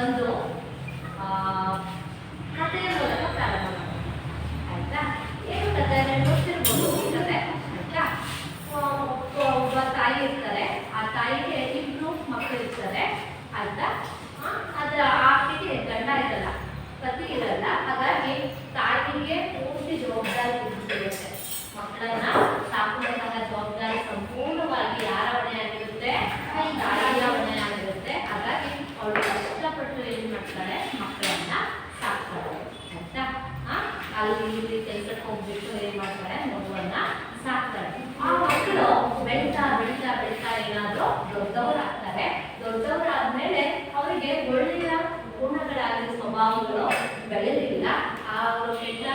ಒಂದು ಕಥೆಯ ಮೂಲಕ ಪ್ರಾರಂಭ ಮಾಡೋಣ. ಆಯ್ತಾ? ಏನು ಕಥೆ ಅಂದರೆ ಗೊತ್ತಿರ್ಬೋದು ಈ ಕಥೆ. ಆಯ್ತಾ? ಒಬ್ಬ ತಾಯಿ ಇರ್ತಾರೆ. ಆ ತಾಯಿಗೆ 2 ಮಕ್ಕಳು ಇರ್ತಾರೆ. ಆಯ್ತಾ? ಅದರ ಆಕೆಗೆ ಗಂಡ ಇರಲ್ಲ, ಪತಿ ಇರಲ್ಲ. ಹಾಗಾಗಿ ತಾಯಿಗೆ ಪೂರ್ತಿ ಜವಾಬ್ದಾರಿ ಇರುತ್ತೆ. ಮಕ್ಕಳನ್ನ ಸಾಕುವಂತಹ ಜವಾಬ್ದಾರಿ ಸಂಪೂರ್ಣವಾಗಿ ಯಾರ ಹೊಣೆಯಾಗಿರುತ್ತೆ? ತಾಯಿಯ ಹೊಣೆಯಾಗಿರುತ್ತೆ. ಹಾಗಾಗಿ ಅವಳು ಕಷ್ಟಪಟ್ಟು ಏನ್ ಮಾಡ್ತಾಳೆ? ಮಕ್ಕಳನ್ನ ಸಾಕ್ತಾಳೆ. ಆಯ್ತಾ? ಅಲ್ಲಿ ಇಲ್ಲಿ ಕೆಲಸಕ್ಕೆ ಹೋಗ್ಬಿಟ್ಟು ಏನ್ ಮಾಡ್ತಾಳೆ? ಮಗುವನ್ನ ಸಾಕ್ತಾಳೆ. ಆ ಮಕ್ಕಳು ಬೆಳೀತಾ ಬೆಳೀತಾ ಬೆಳೀತಾ ಏನಾದ್ರು ದೊಡ್ಡವರಾಗ್ತಾರೆ. ದೊಡ್ಡವರಾದ್ಮೇಲೆ ಅವರಿಗೆ ಒಳ್ಳೆಯ ಗುಣಗಳಾಗಲಿ ಸ್ವಭಾವಗಳು ಬೆಳೆದಿಲ್ಲ. ಅವರು ಕೆಟ್ಟ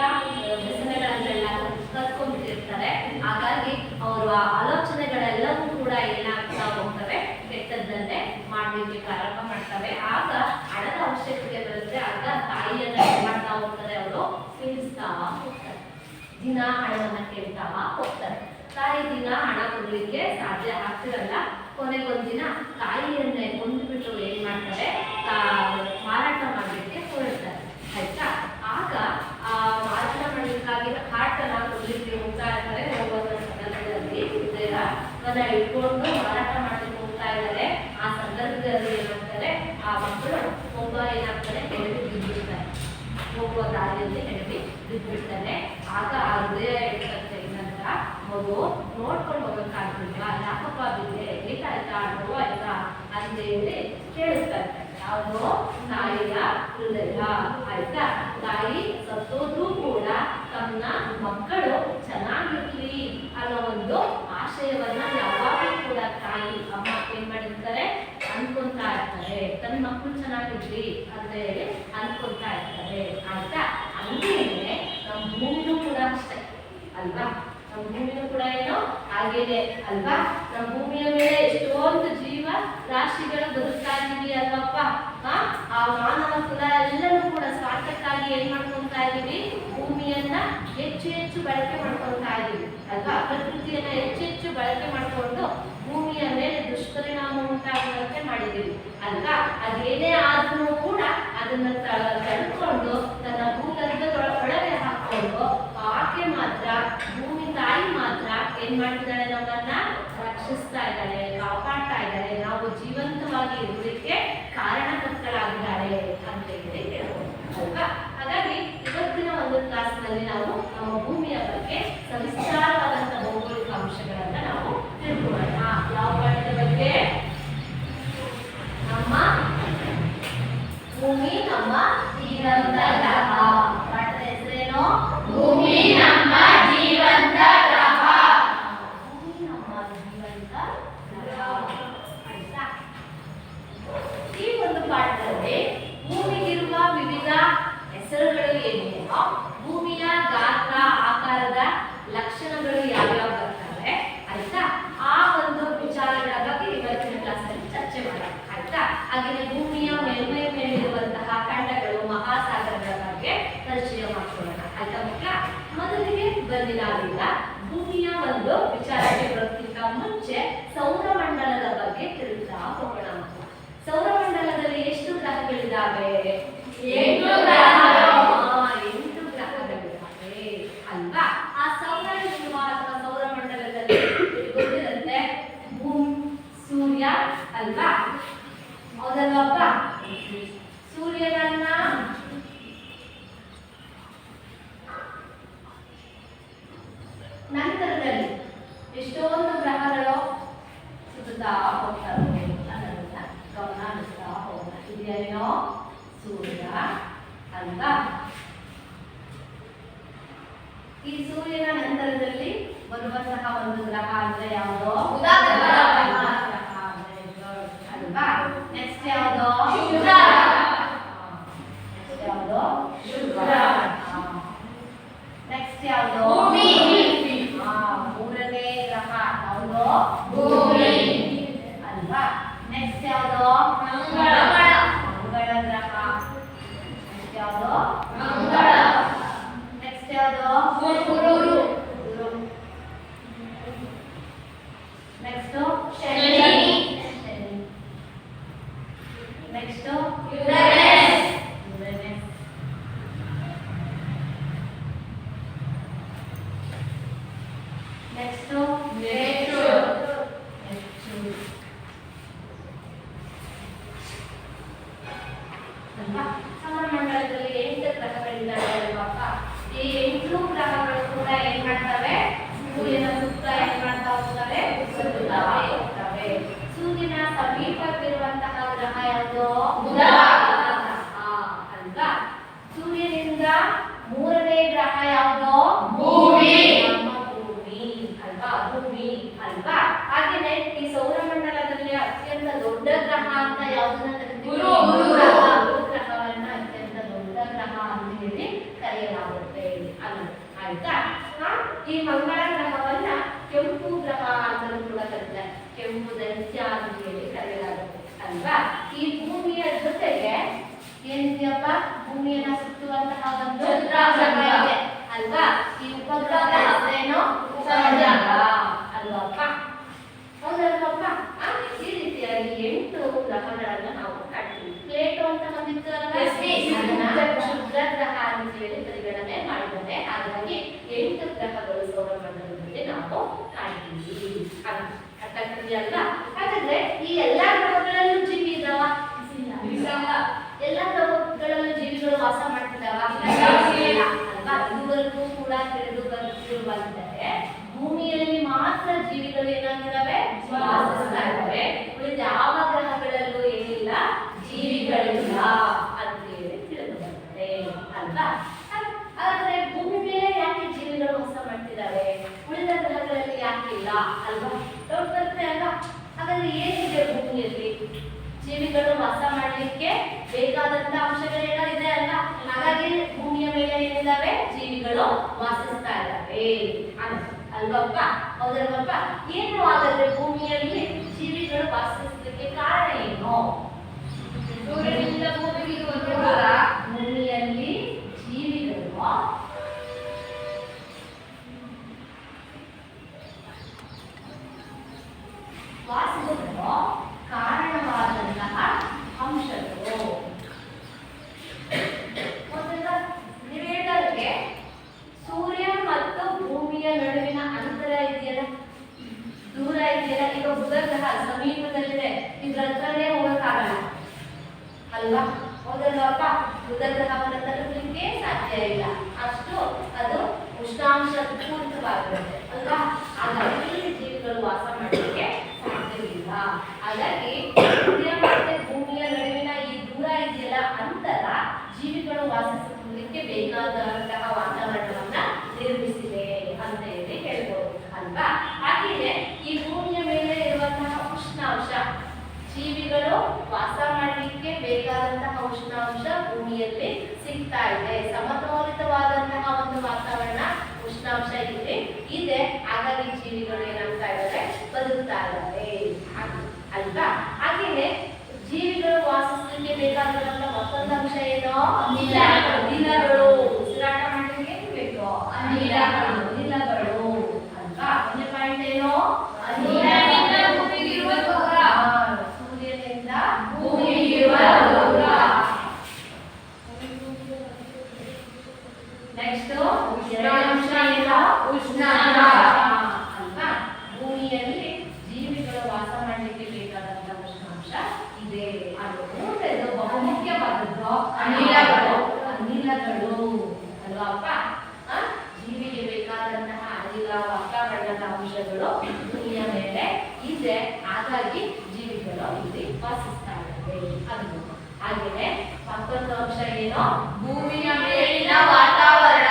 ವ್ಯಸನಗಳನ್ನೆಲ್ಲ ಕಲ್ತ್ಕೊಂಡ್ಬಿಟ್ಟಿರ್ತಾರೆ. ಹಾಗಾಗಿ ಅವರ ಆಲೋಚನೆಗಳೆಲ್ಲವೂ ಕೂಡ ಏನಾಗ್ತಾ ಹೋಗ್ತವೆ? ಕೆಟ್ಟದ್ದನ್ನೇ ಮಾಡಲಿಕ್ಕೆ ಪ್ರಾರಂಭ ಮಾಡ್ತವೆ. ಆಗ ಹಣದ ಅವಶ್ಯಕತೆ ಬರುತ್ತೆ. ಆಗ ತಾಯಿಯನ್ನ ಏನ್ ಮಾಡ್ತಾ ಹೋಗ್ತಾರೆ? ಅವರು ಪೀಡಿಸ್ತಾ ಹೋಗ್ತಾರೆ. ದಿನ ಹಣವನ್ನ ಕೇಳ್ತಾ ಹೋಗ್ತಾರೆ. ತಾಯಿ ದಿನ ಹಣ ಕೊಡ್ಲಿಕ್ಕೆ ಸಾಧ್ಯ ಆಗ್ತಿರಲ್ಲ. ಕೊನೆಗೊಂದಿನ ತಾಯಿಯನ್ನೇ ಕೊಂದುಬಿಟ್ಟು ಏನ್ ಮಾಡ್ತಾರೆ? ಮಾರಾಟ ಮಾಡಲಿಕ್ಕೆ ಹೊರಡ್ತಾರೆ. ಆಯ್ತಾ? ಆಗ ಆ ಮಾರಾಟ ಮಾಡಲಿಕ್ಕಾಗಿ ಹಾಟನ್ನ ಕೊಡ್ಲಿಕ್ಕೆ ಹೋಗ್ತಾ ಇರ್ತಾರೆ. ಹೋಗುವಂತ ಸಂದರ್ಭದಲ್ಲಿ ಹೃದಯವನ್ನ ಇಟ್ಕೊಂಡು ಮಾರಾಟ ಮಾಡ್ಲಿಕ್ಕೆ ಹೋಗ್ತಾ ಇದ್ದಾರೆ. ಆ ಸಂದರ್ಭದಲ್ಲಿ ಏನಾಗ್ತಾರೆ? ಆ ಮಕ್ಕಳು ಒಬ್ಬ ಏನಾಗ್ತಾರೆ? ಎಡವಿ ಬಿದ್ದುಬಿಡ್ತಾರೆ. ಹೋಗುವ ದಾರಿಯಲ್ಲಿ ಎಡವಿ ಬಿದ್ದುಬಿಡ್ತಾನೆ. ಆಗ ಆ ಹೃದಯ ಎಡಕತ್ತೆ ನಂತರ ಮಗು ನೋಡ್ಕೊಂಡು ಹೋಗಕ್ಕಾಗ್ತಿಲ್ವಾ? ಯಾಕಪ್ಪ ಬಿದ್ದೆ? ಬೇಕಾಯ್ತಾ? ನೋವಾಯ್ತಾ ಅಂತ ಹೇಳಿ ಕೇಳಿಸ್ತಾ ಇರ್ತಾರೆ. ಯಾವುದು? ತಾಯಿಯ ಹೃದಯ. ಆಯ್ತಾ? ತಾಯಿ ಸತ್ತೋದ್ರೂ ಕೂಡ ತನ್ನ ಮಕ್ಕಳು ಚೆನ್ನಾಗಿರ್ಲಿ ಅನ್ನೋ ಒಂದು ಆಶಯವನ್ನ ಯಾವಾಗಲೂ ಕೂಡ ತಾಯಿ ಅಮ್ಮ ಏನ್ ಮಾಡಿರ್ತಾರೆ? ಅನ್ಕೊಂತಾ ಇರ್ತಾರೆ. ತನ್ನ ಮಕ್ಕಳು ಚೆನ್ನಾಗಿರ್ಲಿ ಅಂತ ಹೇಳಿ ಅನ್ಕೊಂತಾ ಇರ್ತಾರೆ. ಆಯ್ತಾ? ಹಂಗೇನೆ ನಮ್ಮ ಭೂಮಿನೂ ಕೂಡ ಅಷ್ಟೇ ಅಲ್ವಾ? ನಮ್ಮ ಭೂಮಿನೂ ಕೂಡ ಏನೋ ಹಾಗೇನೆ ಅಲ್ವಾ? ನಮ್ಮ ಭೂಮಿಯ ಮೇಲೆ ಎಷ್ಟೊಂದು ಜೀವ ರಾಶಿಗಳು ಬದುಕ್ತಾ ಇದೀವಿ ಅಲ್ವಪ್ಪ. ಆ ಮಾನವ ಕುಲ ಎಲ್ಲರೂ ಕೂಡ ಸ್ವಾರ್ಥಕ್ಕಾಗಿ ಏನ್ ಮಾಡ್ಕೊಂತಾ ಇದೀವಿ? ಭೂಮಿಯನ್ನ ಹೆಚ್ಚು ಹೆಚ್ಚು ಬಳಕೆ ಮಾಡ್ಕೊಳ್ತಾ ಇದೀವಿ ಅಲ್ವಾ? ಪ್ರಕೃತಿಯನ್ನ ಹೆಚ್ಚು ಹೆಚ್ಚು ಬಳಕೆ ಮಾಡಿಕೊಂಡು ಭೂಮಿಯ ಮೇಲೆ ದುಷ್ಪರಿಣಾಮ ಉಂಟಾಗುವಂತೆ ಮಾಡಿದೀವಿ ಅಲ್ವಾ? ಅದೇನೇ ಆದ್ರೂ ಕೂಡ ಅದನ್ನ ತಡ್ಕೊಂಡು ತನ್ನ ಭೂಗರ್ಭದ ಒಳಗೆ ಹಾಕೊಂಡು ಆಕೆ ಮಾತ್ರ, ಭೂಮಿ ತಾಯಿ ಮಾತ್ರ ಏನ್ ಮಾಡ್ತಿದ್ದಾಳೆ? ನಮ್ಮನ್ನ ರಕ್ಷಿಸ್ತಾ ಇದ್ದಾಳೆ, ಕಾಪಾಡ್ತಾ ಇದ್ದಾಳೆ. ನಾವು ಜೀವಂತವಾಗಿ ಇರೋದಕ್ಕೆ ಕಾರಣಕರ್ತರಾಗಿದ್ದಾಳೆ ಅಂತ ಹೇಳಿ ಹೇಳ್ಬೋದು ಅಲ್ವಾ? ಹಾಗಾಗಿ ಇವತ್ತಿನ ಒಂದು ಕ್ಲಾಸ್ನಲ್ಲಿ ನಾವು ನಮ್ಮ ಭೂಮಿಯ ಬಗ್ಗೆ ಸವಿಸ್ತಾರವಾದಂತ ಭೌಗೋಳಿಕ ಅಂಶಗಳನ್ನ ನಾವು ತಿಳ್ಕೊಳ್ಳೋಣ. ಯಾವ ಪಾಠದ ಬಗ್ಗೆ? ನಮ್ಮ ಭೂಮಿ ನಮ್ಮ ಜೀವಂತ ಗ್ರಹ. ಪಾಠದ ಹೆಸರೇನು? ಭೂಮಿ ನಮ್ಮ ಜೀವಂತ ಗ್ರಹ. ಭೂಮಿ ನಮ್ಮ ಜೀವಂತ ಗ್ರಹ. ಆಯ್ತಾ? ಈ ಒಂದು ಪಾಠದಲ್ಲಿ ಭೂಮಿಗಿರುವ ವಿವಿಧ ಹೆಸರುಗಳು ಏನೇನೋ, ಭೂಮಿಯ ಗಾತ್ರ ಆಕಾರದ ಲಕ್ಷಣಗಳು ಯಾವ್ಯಾವ ಬರ್ತವೆ ಆಯ್ತಾ? ಆ ಒಂದು ವಿಚಾರಗಳ ಬಗ್ಗೆ ಇವತ್ತಿನ ಕ್ಲಾಸಲ್ಲಿ ಚರ್ಚೆ ಮಾಡೋಣ. ಆಯ್ತಾ? ಹಾಗೆಯೇ ಭೂಮಿಯ ಮೇಲ್ಮೈ ಮೇಲಿರುವಂತಹ ಖಂಡಗಳು, ಮಹಾಸಾಗರಗಳ ಬಗ್ಗೆ ಪರಿಚಯ ಮಾಡ್ಕೊಳ್ಳೋಣ. ಆಯ್ತಾ ಮಕ್ಕಳ? ಮೊದಲಿಗೆ ಬನ್ನಿ ನಾವೀಗ ಭೂಮಿಯ ಒಂದು ವಿಚಾರಕ್ಕೆ ಬರೋದಕ್ಕಿಂತ ಮುಂಚೆ ಸೌರಮಂಡಲದ ಬಗ್ಗೆ ತಿಳಿತಾ ಹೋಗೋಣ. ಸೌರಮಂಡಲದಲ್ಲಿ ಎಷ್ಟು ಗ್ರಹಗಳಿದ್ದಾವೆ? 8 ಗ್ರಹಗಳಿದ್ದಾವೆ ಅಲ್ವಾ? ಆ ಸೌರಯುಗ ಅಥವಾ ಸೌರಮಂಡಲದಲ್ಲಿ ಗೊತ್ತಿರುತ್ತೆ ಭೂಮಿ, ಸೂರ್ಯ ಅಲ್ವಾ? ಹೌದಲ್ವಪ್ಪ? ಸೂರ್ಯನನ್ನ ನಂತರದಲ್ಲಿ ಎಷ್ಟೊಂದು ಗ್ರಹಗಳು ಸುತ್ತಾ ಹೋಗ್ತಾರೆ. ಅದನ್ನ ಗಮನಿಸ್ತಾ ಹೋಗೋಣ. ಇದೇನೋ ಸೂರ್ಯ ಅಲ್ವಾ? ಈ ಸೂರ್ಯನ ನಂತರದಲ್ಲಿ ಬರುವಂತಹ ಒಂದು ಗ್ರಹ ಅಂದ್ರೆ ಯಾವುದು? ಬುಧ ಗ್ರಹ ಅಲ್ವಾ? ನೆಕ್ಸ್ಟ್ ಯಾವುದು? ಶುಕ್ರ. ನೆಕ್ಸ್ಟ್ ಯಾವುದು? ಶುಕ್ರ. ನೆಕ್ಸ್ಟ್ ಯಾವುದು? ಭೂಮಿ. ಮೂರನೇ ಗ್ರಹ ಯಾವುದು? ಭೂಮಿ ಅಲ್ವಾ? ನೆಕ್ಸ್ಟ್ ಯಾವುದು? ಮಂಗಳ. ಮಂಗಳ ಗ್ರಹ. ನೆಕ್ಸ್ಟ್ ಯಾವುದು? ಮಂಗಳ. ನೆಕ್ಸ್ಟ್ ಯಾವುದು? Guru. Next Shani. Next Uranus. ಅರ್ಥ ಆಗ್ತಿದೆಯಲ್ವಾ? ಹಾಗಾದ್ರೆ ಈ ಎಲ್ಲಾ ಗ್ರಹಗಳಲ್ಲೂ ಜೀವಿ ಇದಾವ? ಎಲ್ಲಾ ಗ್ರಹಗಳಲ್ಲೂ ಜೀವಿಗಳು ವಾಸ ಮಾಡ್ತಿದ್ದಾವ ಅಲ್ವಾ? ಇದುವರೆಗೂ ಕೂಡ ತಿಳಿದು ಬಂದಿದ್ದಾರೆ ಭೂಮಿಯಲ್ಲಿ ಮಾತ್ರ ಜೀವಿಗಳು ಏನಾಗಿದ್ದಾವೆ, ವಾಸಿಸ್ತಾ ಇದ್ದಾವೆ. ಉಳಿದ ಯಾವ ಗ್ರಹಗಳಲ್ಲೂ ಏನಿಲ್ಲ, ಜೀವಿಗಳಿಲ್ಲ ಅಂತ ಹೇಳಿ ತಿಳಿದು ಬರ್ತದೆ ಅಲ್ವಾ? ಹಾಗಾದ್ರೆ ಭೂಮಿ ಮೇಲೆ ಯಾಕೆ ಜೀವಿಗಳು ವಾಸ ಮಾಡ್ತಿದ್ದಾವೆ, ಉಳಿದ ಗ್ರಹಗಳಲ್ಲಿ ಯಾಕೆ ಇಲ್ಲ ಅಲ್ವಾ? ಡೌಟ್ ಬರುತ್ತೆ ಅಲ್ವಾ? ಹಾಗಾದ್ರೆ ಏನಿದೆ ಭೂಮಿಯಲ್ಲಿ ಜೀವಿಗಳು ವಾಸ ಮಾಡ್ಲಿಕ್ಕೆ ಬೇಕಾದಂತ ಅಂಶಗಳೆಲ್ಲ ಇದೆ ಅಲ್ವಾ? ಹಾಗಾಗಿ ಭೂಮಿಯ ಮೇಲೆ ಏನಿದಾವೆ, ಜೀವಿಗಳು ವಾಸಿಸ್ತಾ ಇದ್ದಾವೆ ಅಲ್ವಪ್ಪ? ಹೌದಲ್ವಪ್ಪ? ಏನು ಹಾಗಾದ್ರೆ ಭೂಮಿಯಲ್ಲಿ ಜೀವಿಗಳು ವಾಸಿಸಲಿಕ್ಕೆ ಕಾರಣ ಏನು? ಸೂರ್ಯನಿಂದ ಭೂಮಿಗೆ ಇರುವ ದೂರ, ಭೂಮಿಯಲ್ಲಿ ಜೀವಿಗಳು ವಾಸಿಸಲು ಕಾರಣವಾದಂತಹ ಅಂಶಗಳು. ನೀವು ಹೇಳಿದಾಗೆ ಸೂರ್ಯ ಮತ್ತು ಭೂಮಿಯ ನಡುವಿನ ಅಂತರ ಇದೆಯಲ್ಲ, ದೂರ ಇದೆಯಲ್ಲ, ಈಗ ಬುಧ ಗ್ರಹ ಸಮೀಪದಲ್ಲಿದೆ, ಇದ್ರ ಹತ್ರನೇ ಹೋಗಕ್ಕಾಗಲ್ಲ ಅಲ್ವಾ? ಹೌದಲ್ವಪ್ಪ? ಬುಧ ಗ್ರಹವನ್ನು ತಲುಪಲಿಕ್ಕೆ ಸಾಧ್ಯ ಇಲ್ಲ, ಅಷ್ಟು ಅದು ಉಷ್ಣಾಂಶ ಪೂರಿತವಾಗಿರುತ್ತೆ ಅಲ್ವಾ? ಹಾಗಾಗಿ ಜೀವಿಗಳು ವಾಸ ಮಾಡಲಿಕ್ಕೆ ಸಾಧ್ಯವಿಲ್ಲ. ಹಾಗಾಗಿ ಸೂರ್ಯ ಮತ್ತೆ ಭೂಮಿಯ ನಡುವಿನ ಈ ದೂರ ಇದೆಯಲ್ಲ, ಅಂತರ ಜೀವಿಗಳು ವಾಸಿಸಲಿಕ್ಕೆ ಬೇಕಾದಂತಹ ವಾತಾವರಣವನ್ನ ನಿರ್ಮಿಸಿದೆ ಅಂತ ಹೇಳಿ ಹೇಳ್ಬೋದು ಅಲ್ವಾ? ಹಾಗೆಯೇ ಈ ಭೂಮಿಯ ಮೇಲೆ ಇರುವಂತಹ ಉಷ್ಣಾಂಶ, ಜೀವಿಗಳು ವಾಸ ಮಾಡಲಿಕ್ಕೆ ಬೇಕಾದಂತಹ ಉಷ್ಣಾಂಶ ಭೂಮಿಯಲ್ಲಿ ಸಿಗ್ತಾ ಇದೆ. ಸಮತೋಲಿತವಾದಂತಹ ಒಂದು ವಾತಾವರಣ, ಉಷ್ಣಾಂಶ ಇಲ್ಲಿ ಇದೆ. ಹಾಗಾಗಿ ಜೀವಿಗಳು ಏನಾಗ್ತಾ ಇದ್ದಾರೆ, ಬದುಕ್ತಾ ಇದ್ದಾರೆ ಅಲ್ವಾ? ಹಾಗೆಯೇ ಜೀವಿಗಳು ವಾಸಿಸಲಿಕ್ಕೆ ಬೇಕಾದಂತಹ ಮತ್ತೊಂದು ಅಂಶ ಏನು? ಅನಿಲಗಳು. ಉಸಿರಾಟ ಮಾಡಲಿಕ್ಕೆ ಏನು ಬೇಕು? ಅನಿಲಗಳು ಅಲ್ವಾ? ಒಂದೇ ಪಾಯಿಂಟ್ ಏನು? ಸೂರ್ಯನಿಂದ ಭೂಮಿಗಿರುವ ದೂರ. ನೆಕ್ಸ್ಟ್ ಉಷ್ಣಾಂಶ ಏನು? ಉಷ್ಣಾಂಶ ಅಲ್ವಾ? ಭೂಮಿಯಲ್ಲಿ ಜೀವಿಗಳು ವಾಸ ಮಾಡಲಿಕ್ಕೆ ಬೇಕಾದಂತಹ ಉಷ್ಣಾಂಶ ಇದೆ. ಅದು ಮೂರನೇದು ಬಹುಮುಖ್ಯವಾದದ್ದು ಅನಿಲಗಳು ಅಲ್ವಾಪ್ಪ? ಜೀವಿಗೆ ಬೇಕಾದಂತಹ ಅನಿಲ, ವಾತಾವರಣದ ಅಂಶಗಳು ಭೂಮಿಯ ಮೇಲೆ ಇದೆ. ಹಾಗಾಗಿ ಜೀವಿಗಳು ಇಲ್ಲಿ ವಾಸಿಸ್ತಾ ಇದ್ದಾವೆ ಅದು. ಹಾಗೆಯೇ ಮತ್ತೊಂದು ಅಂಶ ಏನು? ಭೂಮಿಯ ಮೇಲಿನ ವಾತಾವರಣ.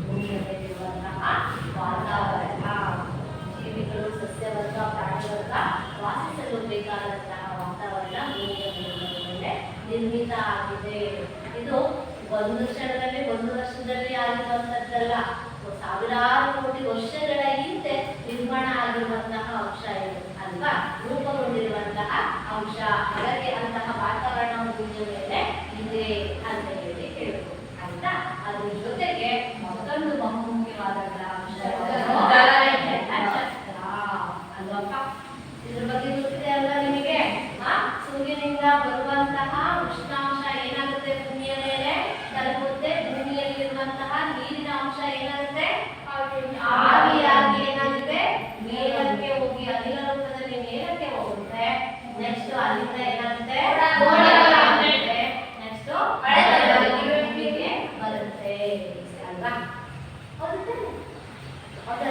ಭೂಮಿಯ ಮೇಲಿರುವಂತಹ ವಾತಾವರಣ, ಜೀವಿಗಳು, ಸಸ್ಯವರ್ಗ, ಪ್ರಾಣಿವರ್ಗ ವಾಸಿಸಲು ಬೇಕಾದಂತಹ ವಾತಾವರಣ ಭೂಮಿಯ ಮೇಲೆ ನಿರ್ಮಿತ ಆಗಿದೆ. ಇದು ಒಂದು ಕ್ಷಣದಲ್ಲಿ, ಒಂದು ವರ್ಷದಲ್ಲಿ ಆಗಿರುವಂತದ್ದಲ್ಲ, ಸಾವಿರಾರು ಕೋಟಿ ವರ್ಷಗಳ ಹಿಂದೆ ನಿರ್ಮಾಣ ಆಗಿರುವಂತಹ ಅಂಶ ಇದು ಅಲ್ವಾ? ರೂಪುಗೊಂಡಿರುವಂತಹ ಅಂಶ. ಹಾಗಾಗಿ ಅಂತಹ ವಾತಾವರಣ ಭೂಮಿಯ ಮೇಲೆ ಇದೆ ಅಂತ ಹೇಳಿ ಹೇಳ್ಬೋದು ಆಯ್ತಾ? ಅದ್ರ ಜೊತೆಗೆ ಮತ್ತೊಂದು ಬಹುಮುಖ್ಯವಾದಂತಹ ಅಂಶ ಅಲ್ವಪ್ಪ? ಇದ್ರ ಬಗ್ಗೆ ಗೊತ್ತಿದೆ ಅಲ್ವಾ ನಿಮಗೆ? ಸೂರ್ಯನಿಂದ ಬರುವಂತಹ ಉಷ್ಣಾಂಶ ಏನಾಗುತ್ತೆ, ಭೂಮಿಯ ಮೇಲೆ ತಲುಪುತ್ತೆ. ಭೂಮಿಯಲ್ಲಿರುವಂತಹ ನೀರಿನ ಅಂಶ ಏನಾಗುತ್ತೆ, ಆವಿಯಾಗಿ ಏನಾಗುತ್ತೆ, ಮೇಲಕ್ಕೆ ಹೋಗಿ ಅನಿಲ ರೂಪದಲ್ಲಿ ಮೇಲಕ್ಕೆ ಹೋಗುತ್ತೆ. ನೆಕ್ಸ್ಟ್ ಅಲ್ಲಿಂದ ಏನಾಗುತ್ತೆ, ನೆಕ್ಸ್ಟ್ ಭೂಮಿಗೆ ಬರುತ್ತೆ ಅಲ್ವಾ? ಹೌದು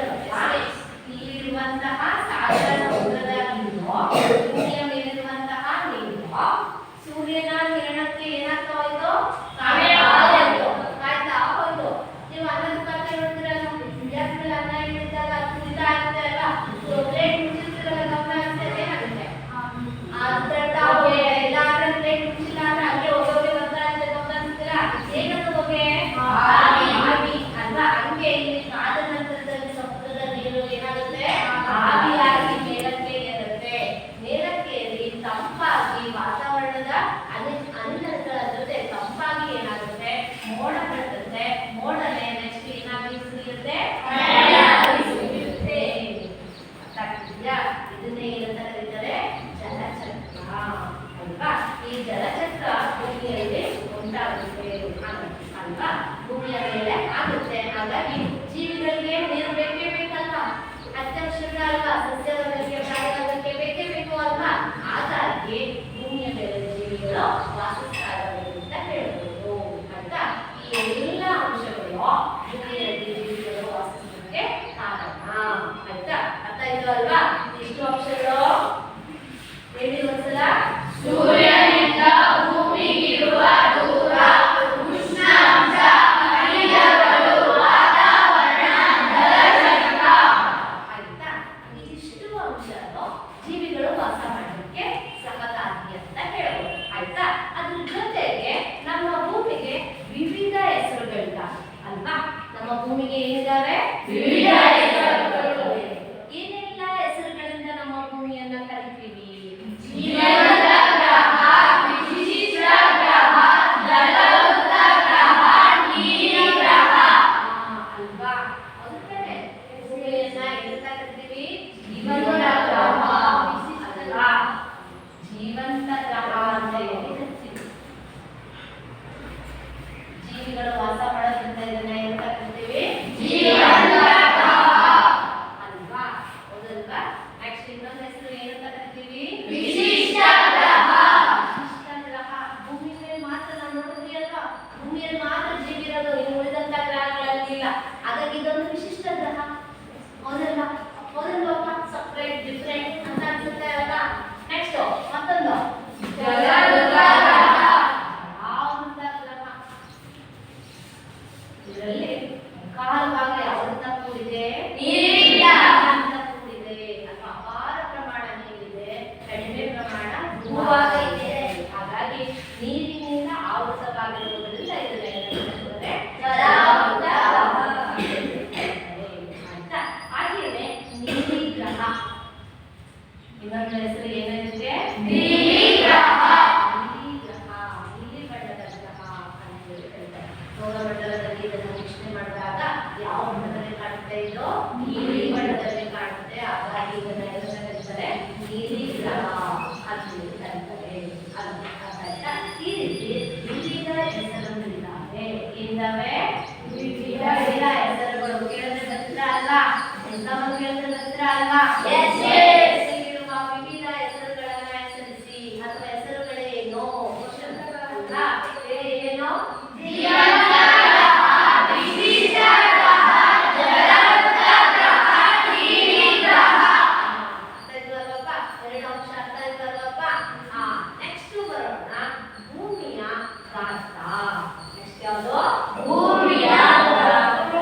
ಜೀವಿಗಳಿಗೆ ನೀರು ಬೇಕೇ ಬೇಕಲ್ವಾ? ಅತ್ಯವಶ್ಯಕ ಅಲ್ವಾ? ಸಸ್ಯವರ್ಗಕ್ಕೆ ಪ್ರಾಣಿವರ್ಗಕ್ಕೆ ಬೇಕೇ ಬೇಕು ಅಲ್ವಾ? ಹಾಗಾಗಿ ಭೂಮಿಯ ಮೇಲೆ ಜೀವಿಗಳು ವಾಸಿಸ್ತಾ ಇದ್ದಾವೆ ಅಂತ ಹೇಳ್ಬೋದು ಆಯ್ತಾ? ಈ ಎಲ್ಲ ಅಂಶಗಳು ಭೂಮಿಯಲ್ಲಿ ಜೀವಿಗಳು ವಾಸಿಸೋದಕ್ಕೆ ಕಾರಣ ಆಯ್ತಾ? ಅರ್ಥ ಆಯ್ತು ಅಲ್ವಾ? ಇಷ್ಟು ಅಂಶಗಳು ಹೇಳಿ ಒಂದ್ಸಲ. ಸೂರ್ಯನಿಂದ ಭೂಮಿಗಿರುವ ದೂರ, ಉಷ್ಣಾಂಶ, ಖನಿಜಗಳು, ವಾತಾವರಣ, ಜಲಚಕ್ರ ಆಯ್ತಾ? ಇದಿಷ್ಟು ಅಂಶನು ಜೀವಿಗಳು ವಾಸ ಮಾಡಲಿಕ್ಕೆ ಸಹಕಾರಿ ಅಂತ ಹೇಳ್ಬೋದು ಆಯ್ತಾ? ಅದ್ರ ಜೊತೆಗೆ ನಮ್ಮ ಭೂಮಿಗೆ ವಿವಿಧ ಹೆಸರುಗಳಿದ್ದಾವೆ ಅಲ್ವಾ? ನಮ್ಮ ಭೂಮಿಗೆ ಏನಿದಾವೆ? ವಿವಿಧ ಹೆಸರುಗಳು. ಏನೆಲ್ಲ ಹೆಸರುಗಳಿಂದ ನಮ್ಮ ಭೂಮಿಯನ್ನ ಕರಿತೀವಿ? ಜೀವಂತ ಗ್ರಹ, ವಿಶಿಷ್ಟ ಗ್ರಹ, ಜಲವೃತ ಗ್ರಹ, ನೀಲಿ ಗ್ರಹ ಅಲ್ವಾ? ಅದಕ್ಕೆ ಭೂಮಿಯನ್ನ ಏನಂತ ಕರಿತೀವಿ? ಜೀವಂತ ಗ್ರಹ ಅಲ್ವಾ? ಜೀವಂತ ಗ್ರಹ ಅಂತ ಹೇಳಿ ಕರಿತೀವಿ. ಜೀವಿಗಳು ವಾಸ ಮಾಡೋದ್ರಿಂದ ಇದನ್ನ ಏನಂತ ಕರಿತೀವಿ? ಜೀವಂತ ಗ್ರಹ ಅಲ್ವಾ? ಹೌದಲ್ವಾ? ನೆಕ್ಸ್ಟ್ ಇನ್ನೊಂದು ಹೆಸರು ಏನಂತ ಕರಿತೀವಿ? ವಿಶಿಷ್ಟ ಗ್ರಹ. ವಿಶಿಷ್ಟ ಗ್ರಹ ಭೂಮಿ ಮೇಲೆ ಮಾತ್ರ ನಾವು ನೋಡಿದ್ವಿ ಅಲ್ವಾ? ಭೂಮಿಯಲ್ಲಿ ಮಾತ್ರ ಜೀವಿ ಇರೋದು, ಇನ್ನು ಉಳಿದಂತ ಗ್ರಹಗಳಲ್ಲಿ ಇಲ್ಲ. ಹಾಗಾಗಿ ಇದೊಂದು ವಿಶಿಷ್ಟ ಗ್ರಹ. ಹೌದಲ್ವಾ? ಹೌದಲ್ವಪ್ಪ? ಸಪ್ರೇಟ್ ಡಿಫ್ರೆಂಟ್ ಅಂತ ಅನ್ಸುತ್ತೆ ಅಲ್ವಾ? ನೆಕ್ಸ್ಟ್ ಮತ್ತೊಂದು ಜಲವೃತ ಗ್ರಹ. ಜಲಾವೃತ ಗ್ರಹ. ಇದರಲ್ಲಿ ಕಾಲು ಭಾಗ ಯಾವುದರಿಂದ ಕೂಡಿದೆ? ನೀರಿನಿಂದ ಕೂಡಿದೆ ಅಥವಾ ಅಪಾರ ಪ್ರಮಾಣ ನೀರಿದೆ, ಕಡಿಮೆ ಪ್ರಮಾಣ ಭೂಭಾಗ ಇದೆ. ಹಾಗಾಗಿ ನೀರಿನಿಂದ ಆವೃತವಾಗಿರುವುದರಿಂದ ಇದನ್ನ ಏನಂತಾರೆ? ಜಲಾವೃತ ಆಯ್ತಾ? ಹಾಗೆಯೇ ನೀಲಿ ಗ್ರಹ. ಇನ್ನೊಂದು ಹೆಸರು ಏನಿದೆ? ನೀಲಿ ಗ್ರಹ. ನೀಲಿ ಗ್ರಹ, ನೀಲಿ ಬಣ್ಣದ ಗ್ರಹ ಅಂತ ಹೇಳಿ ಹೇಳ್ತಾರೆ. ಸೌರಮಂಡಲದಲ್ಲಿ ಇದನ್ನು ವೀಕ್ಷಣೆ ಮಾಡಿದಾಗ ಯಾವ ಬಣ್ಣದಲ್ಲಿ ಕಾಣುತ್ತೆ? ಇದು ನೀಲಿ ಬಣ್ಣದಲ್ಲಿ ಕಾಣುತ್ತೆ. ಹಾಗಾಗಿ ಇದನ್ನ ಏನಂತ ಕರೀತಾರೆ? ನೀಲಿ ಗ್ರಹ ಅಂತ ಹೇಳಿ ಕರೀತಾರೆ. ಆಯ್ತಾ? ಈ ರೀತಿ ವಿವಿಧ ಹೆಸರುಗಳಿದ್ದಾವೆ. ಏನಿದಾವೆ? ವಿವಿಧ ಹೆಸರುಗಳು. ಕೇಳಿದ್ರೆ ಬರ್ತೀರ ಅಲ್ವಾ? ಎಕ್ಸಾಮ್ ಕೇಳಿದ್ರೆ ಬರ್ತೀರ ಅಲ್ವಾ? ಇಲ್ಲಿರುವ ವಿವಿಧ ಹೆಸರುಗಳನ್ನ ಹೆಸರಿಸಿ ಅಥವಾ ಹೆಸರುಗಳೇನು? ಅಲ್ವಾ? ಏನು? ಜೀವಂತ ಗ್ರಹ, ವಿಶಿಷ್ಟ ಗ್ರಹ, ಜಲವೃತ ಗ್ರಹ, ನೀಲಿ ಗ್ರಹ. ಅರ್ಥ ಆಯ್ತು ಅಲ್ವಪ್ಪ? ಎರಡು ಅಂಶ ಅರ್ಥ ಆಯ್ತು ಅಲ್ವಪ್ಪ? ನೆಕ್ಸ್ಟ್ ಬರೋಣ ಭೂಮಿಯ ಗಾತ್ರ. ನೆಕ್ಸ್ಟ್ ಯಾವುದು? ಭೂಮಿಯ ಗಾತ್ರ.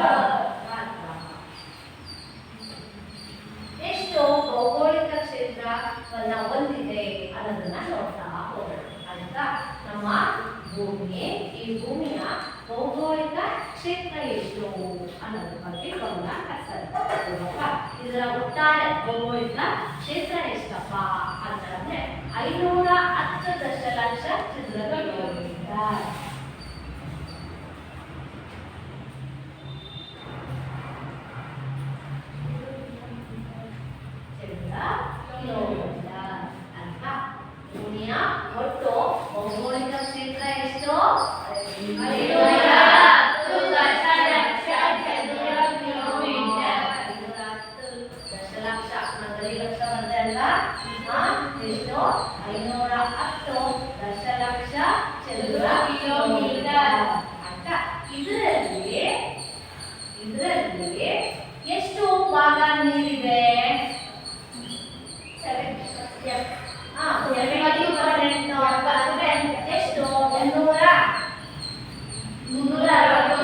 ಎಷ್ಟು ಭೌಗೋಳಿಕ ಕ್ಷೇತ್ರವನ್ನ ಹೊಂದಿದೆ ಅನ್ನೋದನ್ನ ನೋಡ್ತಾ ಹೋಗೋಣ ಆಯ್ತಾ? ನಮ್ಮ ಭೂಮಿ, ಈ ಭೂಮಿಯ ಭೌಗೋಳಿಕ ಕ್ಷೇತ್ರ ಎಷ್ಟು ಅನ್ನೋದ್ರ ಬಗ್ಗೆ ಗಮನ ಹರಿಸಲ್ಪಡುತ್ತಪ್ಪ. ಇದರ ಒಟ್ಟಾರೆ ಭೌಗೋಳಿಕ ಕ್ಷೇತ್ರ ಎಷ್ಟಪ್ಪ ಅಂತಂದ್ರೆ 510 ದಶಲಕ್ಷ ಚದುರ ಕಿಲೋಮೀಟರ್. ಅಲ್ವಾ? ಭೂಮಿಯ ಒಟ್ಟು ಭೌಗೋಳಿಕ ಕ್ಷೇತ್ರ ಎಷ್ಟು? 510 ದಶಲಕ್ಷ ಚದುರ ಕಿಲೋಮೀಟರ್. 510 ದಶಲಕ್ಷ ನಗರಿ ಲಕ್ಷ ಬಂದ್ರೆ ಅಲ್ವಾ? ಎಷ್ಟು? 510 ದಶಲಕ್ಷ ಚದುರ ಕಿಲೋಮೀಟರ್ ಆಯ್ತಾ? ಇದರಲ್ಲಿ ಎಷ್ಟು ಭಾಗ ನೀರಿದೆ? 70%. ಎಷ್ಟು? 361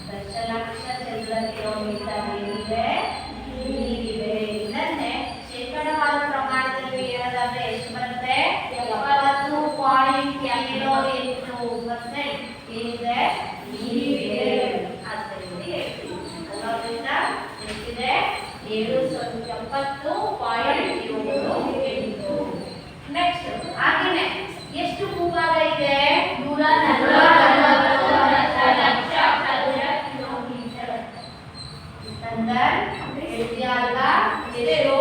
ದಶಲಕ್ಷ ಚದುರ ಕಿಲೋಮೀಟರ್ ನೀರಿದೆ. ಇದನ್ನೇ ಶೇಕಡಾವಾರು ಪ್ರಮಾಣದಲ್ಲಿ ಹೇಳೋದಾದ್ರೆ ಎಷ್ಟು ಬರುತ್ತೆ? 70.78% ಏನಿದೆ? ನೀರಿದೆ ಅಂತ ಹೇಳಿ ಹೇಳ್ತೀವಿ. ಅದರಿಂದ ಎಷ್ಟಿದೆ? 70.78. ನೆಕ್ಸ್ಟ್ ಹಾಗೇನೆ ಎಷ್ಟು ಭೂಭಾಗ ಇದೆ? 140 ದಶಲಕ್ಷ ಚದುರ ಕಿಲೋಮೀಟರ್. ಹೇಳ್ತೀಯಲ್ವಾ? ಎಷ್ಟು?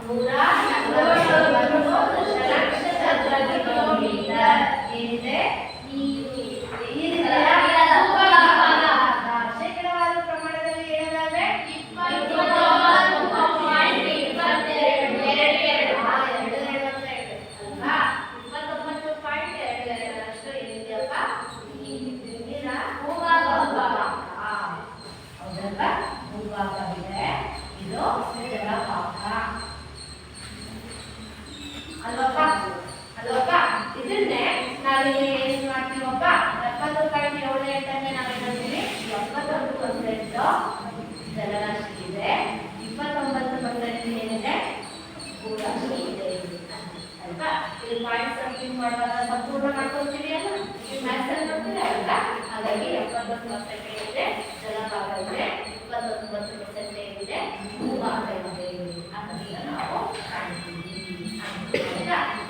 140 ದಶಲಕ್ಷ ಚದುರ ಕಿಲೋಮೀಟರ್ ಏನಿದೆ? ನೀರು ಜಲರಾಶಿ ಇದೆ. 29% ಏನಿದೆ? ಭೂರಾಶಿ ಇದೆ ಅಲ್ವಾ? ಇದು ಪಾಯಿಂಟ್ ಸಮಥಿಂಗ್ ಮಾಡುವಾಗ ಸಂಪೂರ್ಣ ಮಾಡ್ಕೊಳ್ತೀವಿ ಅಲ್ಲ, ಈ ಮ್ಯಾಥ್ಸ್ ಅಲ್ಲಿ ನೋಡ್ತೀವಿ ಅಲ್ಲ. ಹಾಗಾಗಿ 79% ಇದೆ ಜಲಭಾಗ ಇದೆ, 29% ಏನಿದೆ ಭೂಭಾಗ ಇದೆ ಅನ್ನೋದನ್ನ ನಾವು ಕಾಣ್ತೀವಿ.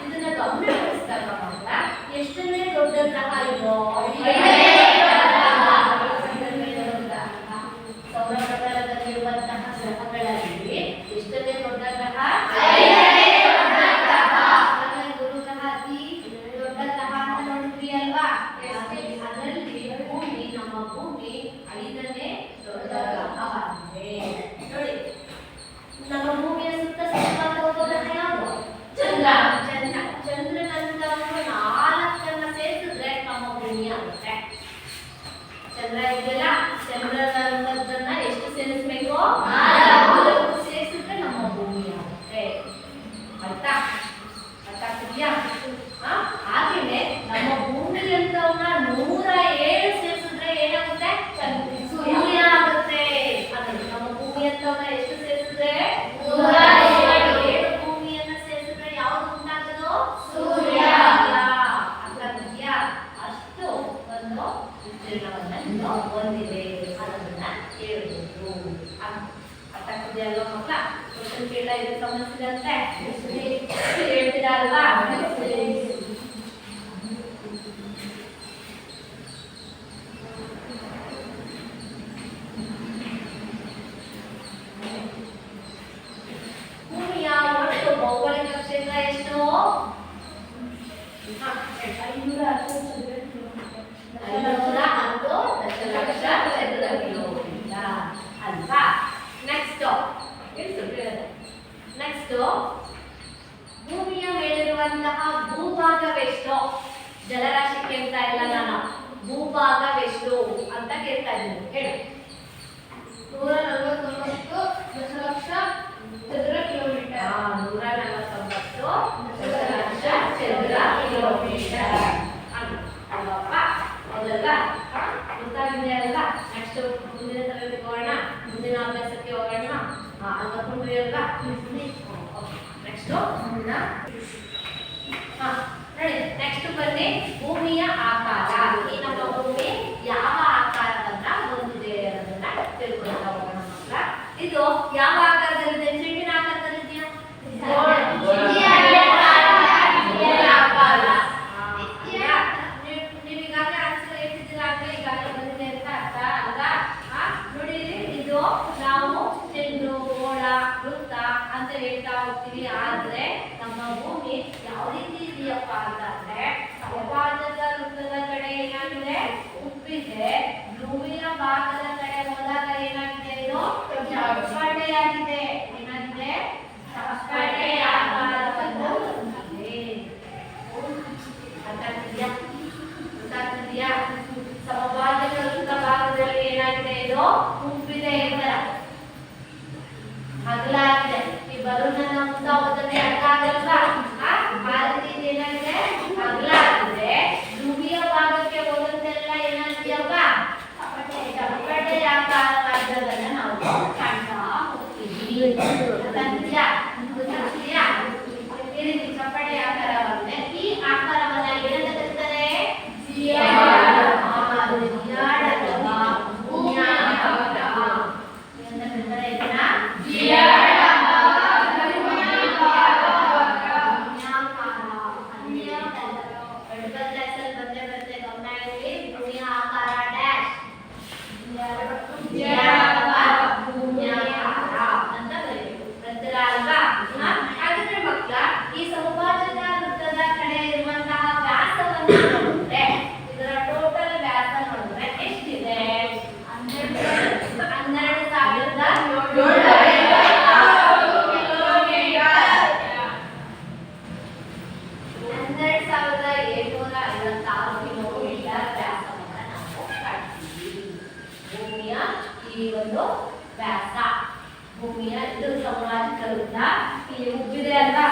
ಇದನ್ನ ಗಮನಿಸಿದಾಗ ಮಾತ್ರ ಎಷ್ಟನೇ ದೊಡ್ಡ ಗ್ರಹ ಇದು? ಸೌರಮಂಡಲದಲ್ಲಿರುವಂತಹ ಗ್ರಹಗಳಲ್ಲಿ ಎಷ್ಟನೇ ದೊಡ್ಡ ಗ್ರಹ? ಗುರು ಗ್ರಹ ಅತಿ ದೊಡ್ಡ ಗ್ರಹ ಅಂತ ನೋಡಿದ್ವಿ ಅಲ್ವಾ? ಅದರಲ್ಲಿ ಭೂಮಿ, ನಮ್ಮ ಭೂಮಿ 5ನೇ ದೊಡ್ಡ ಗ್ರಹವಾಗಿದೆ. ನೋಡಿ, ನಮ್ಮ ಭೂಮಿಯ ಸುತ್ತ ಸುತ್ತವಾಗಿ ಹೋಗೋ ಗ್ರಹ ಯಾವುದು? ಚಂದ್ರ. ಚಂದ್ರನಂತವನ್ನು 4ನ್ನ ಸೇರಿಸಿದ್ರೆ ನಮ್ಮ ಭೂಮಿ ಆಗುತ್ತೆ. ಚಂದ್ರ ಇದೆಯಲ್ಲ, ಚಂದ್ರನಂತದನ್ನ ಎಷ್ಟು ಸೇರಿಸಬೇಕು? 4 ಸೇರಿಸಿದ್ರೆ ನಮ್ಮ ಭೂಮಿ ಆಗುತ್ತೆ. ಅರ್ಥ ಆಗ್ತಿದ್ಯಾ? ಹಾಗೇನೆ ನಮ್ಮ ಭೂಮಿಯಂತವನ್ನ 107 ಸೇರಿಸಿದ್ರೆ ಏನಾಗುತ್ತೆ? ಸೂರ್ಯ ಆಗುತ್ತೆ. ಅದೇ ನಮ್ಮ ಭೂಮಿಯಂತವನ್ನ ಎಷ್ಟು ಸೇರಿಸಿದ್ರೆ? 107 ಭೂಮಿಯನ್ನ ಸೇರಿಸಿದ್ರೆ ಯಾವುದು ಉಂಟಾಗೋದು? ಸೂರ್ಯ. ಅರ್ಥ ಆಗ್ತಿದ್ಯಾ? ಅಷ್ಟು ಒಂದು ವಿಸ್ತೀರ್ಣವನ್ನ ಹೊಂದಿದೆ ಅನ್ನೋದನ್ನ ಹೇಳ್ಬೋದು. ಅರ್ಥ ಆಗ್ತಿದೆಯಾ ಅಲ್ವಾ ಮಕ್ಕಳ? ಕ್ವಶನ್ ಕೇಳ ಇದು ಸಮಸ್ಯೆ ಹೇಳ್ತೀರಾ ಅಲ್ವಾ? ಭೂಮಿಯ ಒಟ್ಟು ಭೌಗೋಳಿಕ ಕ್ಷೇತ್ರ ಎಷ್ಟು? 510 ದಶಲಕ್ಷ ಚದುರ ಕಿಲೋಮೀಟರ್ ಅಲ್ವಾ? ನೆಕ್ಸ್ಟ್ ಭೂಮಿಯ ಮೇಲಿರುವಂತಹ ಭೂಭಾಗವೆಷ್ಟು? ಜಲರಾಶಿ ಕೇಳ್ತಾ ಇಲ್ಲ ನಾನು, ಭೂಭಾಗವೆಷ್ಟು ಅಂತ ಕೇಳ್ತಾ ಇದ್ದೀನಿ. ಹೇಳಿ. 149 ದಶಲಕ್ಷ ಚದುರ ಕಿಲೋಮೀಟರ್. 149 ದಶಲಕ್ಷ ಚದುರ ಕಿಲೋಮೀಟರ್ ಅಲ್ವಪ್ಪ? ಹೌದಲ್ವಾ? ಗೊತ್ತಾಗಿದೆ ಅಲ್ವಾ? ನೆಕ್ಸ್ಟ್ ಮುಂದಿನ ತರಗತಿಗೆ ಹೋಗೋಣ, ಮುಂದಿನ ಅಭ್ಯಾಸಕ್ಕೆ ಹೋಗೋಣ. ಅಲ್ವಕೊಂಡ್ರಿ ಅಲ್ವಾ? ನೆಕ್ಸ್ಟ್ ಮುಂದಿನ ನೋಡಿ, ನೆಕ್ಸ್ಟ್ ಬನ್ನಿ ಭೂಮಿಯ ಆಕಾರ. ಈ ನಮ್ಮ ಭೂಮಿ ಯಾವ ಆಕಾರವನ್ನ ಹೊಂದಿದೆ ಅನ್ನೋದನ್ನ ತಿಳ್ಕೊಳ್ತಾ ಹೋಗೋಣ ಮಕ್ಕಳ. ಇದು ಯಾವ ಆಕಾರದಲ್ಲಿದೆ? ಚೆಂಡಿನ ಆಕಾರದಲ್ಲಿದೆಯಾ? ನೀವೀಗಾಗಲೇ ಆನ್ಸರ್ ಹೇಳ್ತಿದ್ದೀರಾ ಅಂದ್ರೆ ಈಗಾಗಲೇ ಬಂದಿದೆ ಅಂತ ಅರ್ಥ ಅಲ್ವಾ? ನೋಡಿ, ಇದು ನಾವು ಚೆಂಡು, ಗೋಳ, ವೃತ್ತ ಅಂತ ಹೇಳ್ತಾ ಹೋಗ್ತೀವಿ. ಆದ್ರೆ ನಮ್ಮ ಭೂಮಿ ಯಾವ ರೀತಿ ಇದೆಯಪ್ಪ ಅಂತಂದ್ರೆ ಸಮಭಾಜಕ ವೃತ್ತದ ಕಡೆ ಏನಾಗಿದೆ? ಉಪ್ಪಿದೆ. ಧ್ರುವೀಯ ಭಾಗದ ಕಡೆ ಹೋದಾಗ ಏನಾಗಿದೆ? ಇದು ಚಪ್ಪಟೆಯಾಗಿದೆ. ಏನಾಗಿದೆ? ಚಪ್ಪಟೆ ಆಕಾರವನ್ನು ಹೊಂದಿದೆ. ಗೊತ್ತಾಗ್ತಿದ್ಯಾ? ಸಮಭಾಜಕ ವೃತ್ತ ಭಾಗದಲ್ಲಿ ಏನಾಗಿದೆ? ಇದು ಉಪ್ಪಿದೆ, ಎತ್ತರ ಅಗಲಾಗಿದೆ. ಈ ಬಲೂನ್ ಅನ್ನ ಮುಂದೆ ಹೋದ್ರೆ ಅರ್ಥ ಆಗಲ್ವಾ? ಆ ರೀತಿ ಏನಾಗಿದೆ? ಅಗಲಾಗಿದೆ. ಧ್ರುವೀಯ ಭಾಗಕ್ಕೆ ಹೋದಂತೆಲ್ಲ ಏನಾಗಿದೆಯಪ್ಪ? ಚಪ್ಪಟೆ ಆಕಾರವಾದದನ್ನ ನಾವು ಕಾಣ್ತಾ ಹೋಗ್ತೀವಿ. ಗೊತ್ತಾಗ್ತಿದ್ಯಾ? ಈ ರೀತಿ ಚಪ್ಪಟೆ ಆಕಾರವಾಗಿದೆ. ಈ ಆಕಾರವನ್ನ ಏನಂತ ಕರೀತಾರೆ? ಈ ಸಮಭಾಜಕ ವೃತ್ತದ ಕಡೆ ಇರುವಂತಹ ವ್ಯಾಸವನ್ನು ನೋಡಿದ್ರೆ ಇದರ ಟೋಟಲ್ ವ್ಯಾಸ ನೋಡಿದ್ರೆ ಎಷ್ಟಿದೆ? 12,756 ಕಿಲೋಮೀಟರ್ ವ್ಯಾಸವನ್ನು ನಾವು ಕಾಣ್ತೀವಿ. ಭೂಮಿಯ ಈ ಒಂದು ವ್ಯಾಸ, ಭೂಮಿಯ ಇದು ಸಮಭಾಜಕ ವೃತ್ತ ಇಲ್ಲಿ ಉಬ್ಬಿದೆ ಅಲ್ವಾ?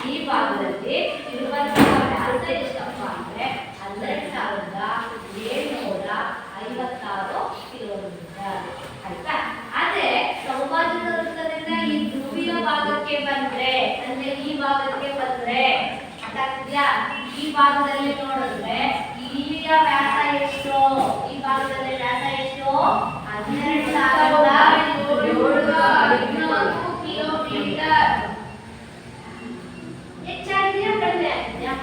ಈ ಭಾಗದಲ್ಲಿ ಇರುವಂತಹ ವ್ಯಾಸ ಎಷ್ಟಪ್ಪ ಅಂದ್ರೆ 12,756 ಕಿಲೋಮೀಟರ್. ಆಯ್ತಾ? ಎಷ್ಟು? ಈ ಭಾಗದಲ್ಲಿ ವ್ಯಾಸ ಎಷ್ಟು? 12,714 ಕಿಲೋಮೀಟರ್. ಹೆಚ್ಚಾಗಿದೆಯಾ ಕಡಿಮೆ ಆಗಿದೆಯಾ?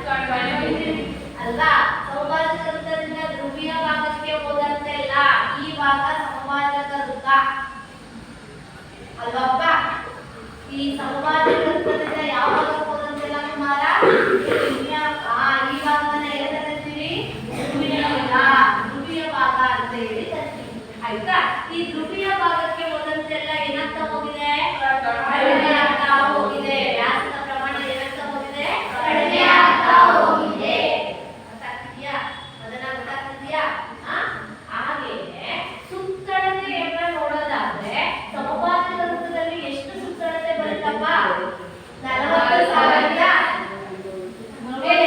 ಅಲ್ವಾ? ಸಮಭಾಜಕ ವೃತ್ತದಿಂದ ಧ್ರುವೀಯ ಭಾಗಕ್ಕೆ ಹೋದಂತೆಲ್ಲ ಈ ಭಾಗ ಸಮಭಾಜಕ ವೃತ್ತ ಅಲ್ವಪ್ಪ? ಈ ಸಮಭಾಜಕ ವೃತ್ತದಿಂದ ಯಾವ ಭಾಗಕ್ಕೆ ಹೋದಂತೆಲ್ಲ ಕುಮಾರ? ಈ ಭಾಗವನ್ನ ಎಲ್ಲಿ ಕರಿತೀವಿ? ಧ್ರುವೀಯ ಭಾಗ ಅಂತ ಹೇಳಿ ಕರಿತೀವಿ. ಆಯ್ತಾ? ಈ ಧ್ರುವೀಯ ಭಾಗಕ್ಕೆ ಹೋದಂತೆಲ್ಲ ಏನಾಗ್ತಾ ಹೋಗಿದೆ? ಕಡಿಮೆ ಆಗ್ತಾ ಹೋಗಿದೆ. ವ್ಯಾಸದ ಪ್ರಮಾಣ ಏನಾಗ್ತಾ ಹೋಗಿದೆ? ಕಡಿಮೆ ಆಗ್ತಾ ಹೋಗಿದೆ. ಗೊತ್ತಾಗ್ತಿದ್ಯಾ? ಅದನ್ನ ಗೊತ್ತಾಗ್ತಿದ್ಯಾ? ಹಾಗೆಯೇ ಸುತ್ತಳತೆಯನ್ನ ನೋಡೋದಾದ್ರೆ ಸಮಭಾಜಕ ವೃತ್ತದಲ್ಲಿ ಎಷ್ಟು ಸುತ್ತಳತೆ ಬರುತ್ತಪ್ಪ? 40,000 ಮೇಲೆ 7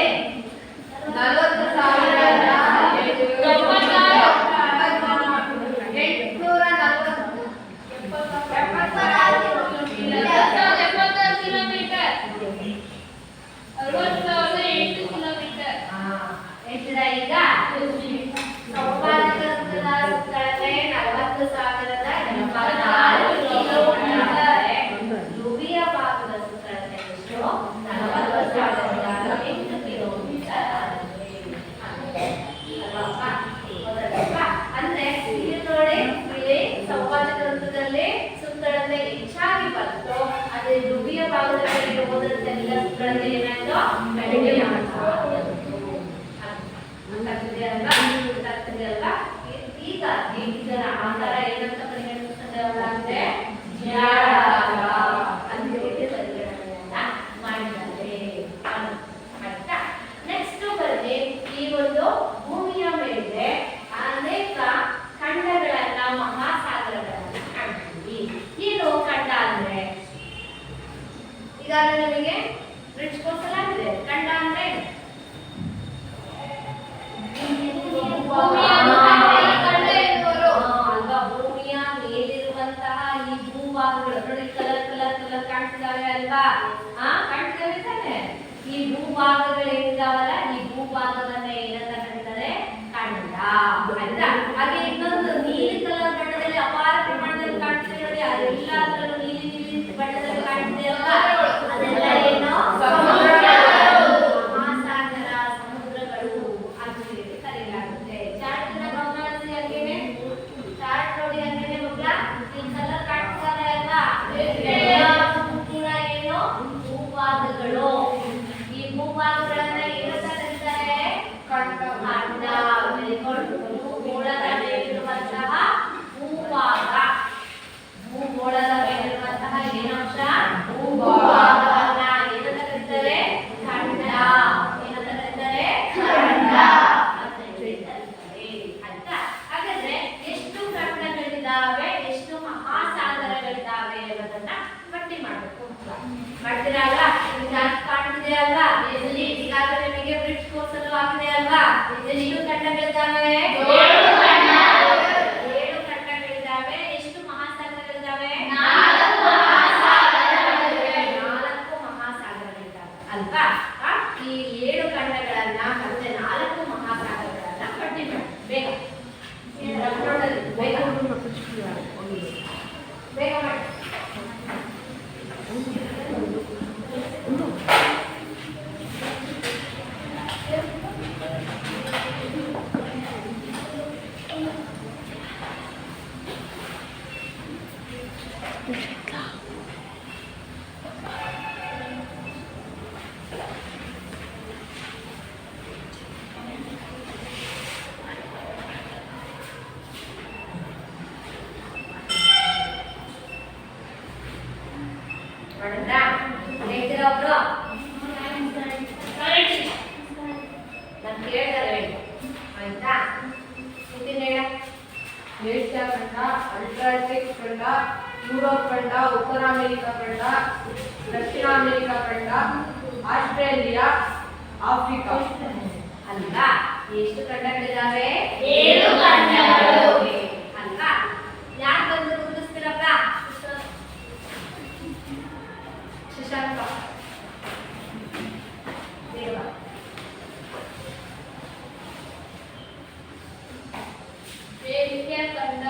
ಏಷ್ಯಾ ಖಂಡ,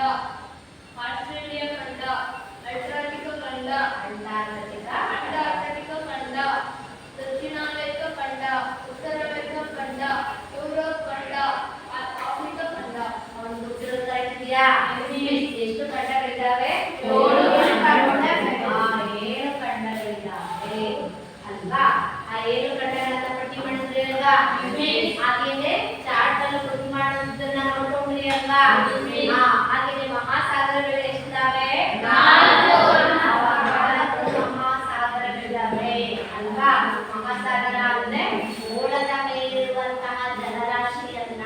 ಆಸ್ಟ್ರೇಲಿಯಾ ಖಂಡ, ಅಂಟಾರ್ಟಿಕಾ ಖಂಡ, ಅಂಟಾರ್ಟಿಕಾ ಖಂಡ, ದಕ್ಷಿಣ ಅಮೆರಿಕ ಖಂಡ, ಉತ್ತರ ಅಮೆರಿಕ ಖಂಡ, ಯುರೋಪ್ ಖಂಡ, ಆಫ್ರಿಕಾ ಖಂಡ. ಅವನು ಗೊತ್ತಿರೋದು ಇದೆಯಾ? ಎಷ್ಟು ಖಂಡಗಳಿದ್ದಾವೆ? 7 ಖಂಡಗಳಿದ್ದಾವೆ ಅಲ್ವಾ? ಆ 7 ಖಂಡಗಳನ್ನ ಪಟ್ಟಿ ಮಾಡಿದ್ರೆ ಅಲ್ವಾ? ಹಾಗೇನೆ ಚಾರ್ಟ್ ಅಲ್ಲಿ ಪಟ್ಟಿ ಮಾಡೋದನ್ನ ನೋಡ್ಕೊಂಡ್ರಿ ಅಲ್ವಾ? ಹಾಗೇನೆ ಮಹಾಸಾಗರಗಳು ಎಷ್ಟಿದ್ದಾವೆ? 4 ಮಹಾಸಾಗರಗಳಿದ್ದಾವೆ ಅಲ್ವಾ? ಮಹಾಸಾಗರ ಅಂದ್ರೆ ಗೋಳದ ಮೇಲಿರುವಂತಹ ಜಲರಾಶಿಯನ್ನ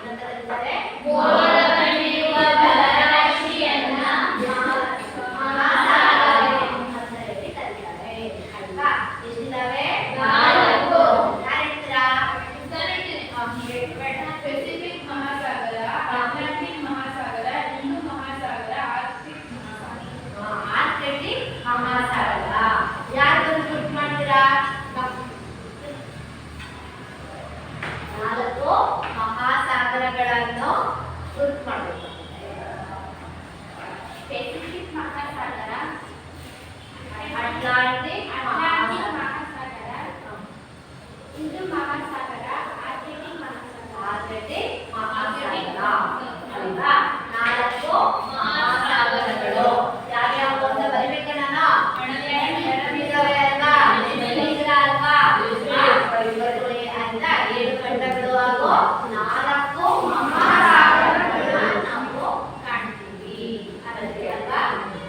ಏನಂತ ಕರೀತಾರೆ? ಗೋಳದ ಮೇಲಿರುವ ಜಲರಾಶಿಯನ್ನ ಮಹಾಸಾಗರ ಅಂತ ಹೇಳಿ ಕರೀತಾರೆ ಅಲ್ವಾ? ಎಷ್ಟಿದ್ದಾವೆ? 4. ಯಾರಿದ್ದೀರಾ? ಪೆಸಿಫಿಕ್ ಮಹಾಸಾಗರ, ಅಟ್ಲಾಂಟಿಕ್ ಮಹಾಸಾಗರ, ಹಿಂದೂ ಮಹಾಸಾಗರ, ಆರ್ಕ್ಟಿಕ್ ಮಹಾಸಾಗರ. ಆರ್ಕ್ಟಿಕ್ ಮಹಾಸಾಗರ. ಯಾರು ಗುರುತು ಮಾಡ್ತೀರಾ? 4 ಮಹಾಸಾಗರಗಳನ್ನು ಗುರುತು ಮಾಡಬೇಕು. ಪೆಸಿಫಿಕ್ ಮಹಾಸಾಗರ, ಅಟ್ಲಾಂಟಿಕ್ ಮಹಾಸಾಗರ, ಹಿಂದೂ ಮಹಾಸಾಗರ, ಆರ್ಕ್ಟಿಕ್ ಮಹಾಸಾಗರ. ಆರ್ಕ್ಟಿಕ್ ಮಹಾಸಾಗರ ಅಲ್ವಾ? 4 ಮಹಾಸಾಗರಗಳು ಯಾವ್ಯಾವ ಅಂತ ಬರಿಬೇಕ ನಾನು? ಇದಾವೆ ಅಲ್ವಾ? ಬರೀತೀರಾ ಅಲ್ವಾ? ಬರ್ಕೊಳ್ಳಿ. ಅಂತ 7 ಖಂಡಗಳು ಹಾಗೂ 4 ಮಹಾಸಾಗರಗಳನ್ನ ನಾವು ಕಾಣ್ತೀವಿ ಅಲ್ವಾ?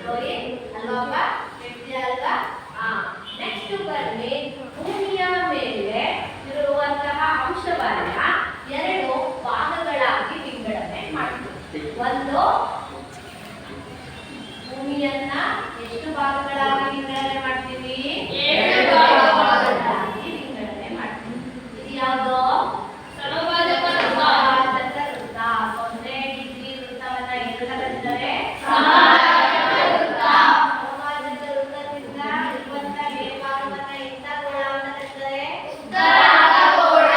ನೋಡಿ ಅಲ್ವಾ? ಹೇಳ್ತೀರಾ ಅಲ್ವಾ? ನೆಕ್ಸ್ಟ್ ಬನ್ನಿ, ಭೂಮಿಯ ಮೇಲೆ ಇರುವಂತಹ ಅಂಶವನ್ನ 2 ಭಾಗಗಳಾಗಿ ವಿಂಗಡಣೆ ಮಾಡ್ತೀವಿ. ಒಂದು, ಭೂಮಿಯನ್ನ ಎಷ್ಟು ಭಾಗಗಳಾಗಿ ವಿಂಗಡಣೆ ಮಾಡ್ತೀವಿ? 2 ಭಾಗಗಳಾಗಿ ವಿಂಗಡಣೆ ಮಾಡ್ತೀವಿ. ಇದು ಯಾವುದು? ಸಮಭಾಜಕ ವೃತ್ತ. ವೃತ್ತ. 0 ಡಿಗ್ರಿ ವೃತ್ತವನ್ನ ಏನಂತ ಕರೀತಾರೆ? ಸಮಭಾಜಕ ವೃತ್ತ. ಸಮಭಾಜಕ ವೃತ್ತದಿಂದ ಇರುವಂತಹ ಮೇಲ್ಭಾಗವನ್ನ ಎಂತ ಗೋಳವನ್ನ ಕರೀತಾರೆ? ಉತ್ತರಾರ್ಧಗೋಳ.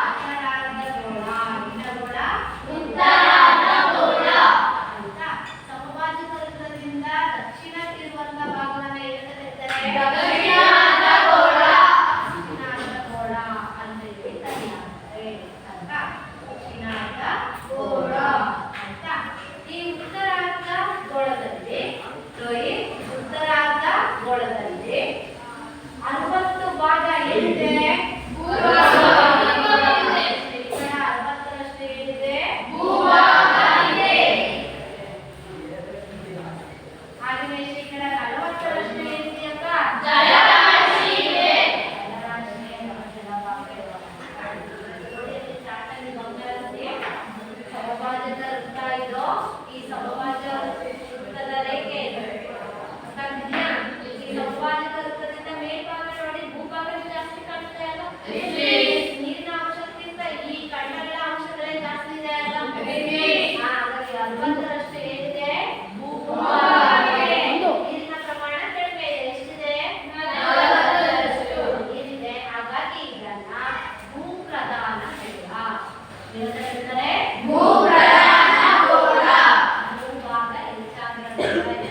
ಉತ್ತರಾರ್ಧಗೋಳ. ಎಂತ ಗೋಳ? ಉತ್ತರಾರ್ಧಗೋಳ. ಅಂತ. ಸಮಭಾಜಕ ವೃತ್ತದಿಂದ ದಕ್ಷಿಣಕ್ಕಿರುವಂತಹ ಭಾಗವನ್ನ ಏನಂತ ಕರೀತಾರೆ? ದಕ್ಷಿಣಾರ್ಧಗೋಳ. ದಕ್ಷಿಣಾರ್ಧಗೋಳ ಅಂತ ಹೇಳಿ ಕರೀತಾರೆ ಅಲ್ವಾ? ದಕ್ಷಿಣಾರ್ಧಗೋಳ ಅಂತ. ಈ ಉತ್ತರಾರ್ಧಗೋಳದಲ್ಲಿ ನೋಡಿ, ಉತ್ತರಾರ್ಧಗೋಳದಲ್ಲಿ 60 ಭಾಗ ಏನಿದೆ? ಭೂಭಾಗವಿದೆ. ಶೇಕಡ 60ರಷ್ಟು ಏನಿದೆ? ಭೂಭಾಗವಿದೆ. ಹಾಗೆಯೇ ಶೇಕಡ 40ರಷ್ಟು ಏನಿದೆಯಪ್ಪ? ಜಲರಾಶಿ ಇದೆ. ಸಮಭಾಜಕ ವೃತ್ತ ಇದು. ಈ ಸಮಭಾಜಕ ವೃತ್ತದ ರೇಖೆ ಇದು. ಕಾಣ್ತಿದ್ಯಾ? ಈ ಸಮಭಾಜಕ ವೃತ್ತದಿಂದ ಮೇಲ್ಭಾಗ ನೋಡಿ, ಭೂಭಾಗ ಜಾಸ್ತಿ ಕಾಣ್ತಾ ಇಲ್ಲ? ನೀರಿನ ಅಂಶಕ್ಕಿಂತ ಈ ಖಂಡಗಳ ಅಂಶಗಳೇ ಜಾಸ್ತಿ ಇದೆ ಅಲ್ಲ? ಹಾಗಾಗಿ 60ರಷ್ಟು ಏನಿದೆ? ಭೂಭಾಗವಿದೆ. ನೀರಿನ ಪ್ರಮಾಣ ಕಡಿಮೆ ಇದೆ. ಎಷ್ಟಿದೆ? 40ರಷ್ಟು. ಏನಿದೆ? ಹಾಗಾಗಿ ಇದನ್ನ ಭೂಪ್ರಧಾನ ಗೋಳ ಏನಂತ ಹೇಳ್ತಾರೆ? ಭೂಪ್ರಧಾನ ಗೋಳ. ಭೂಭಾಗ ಹೆಚ್ಚಾಗಿರೋದ್ರಿಂದ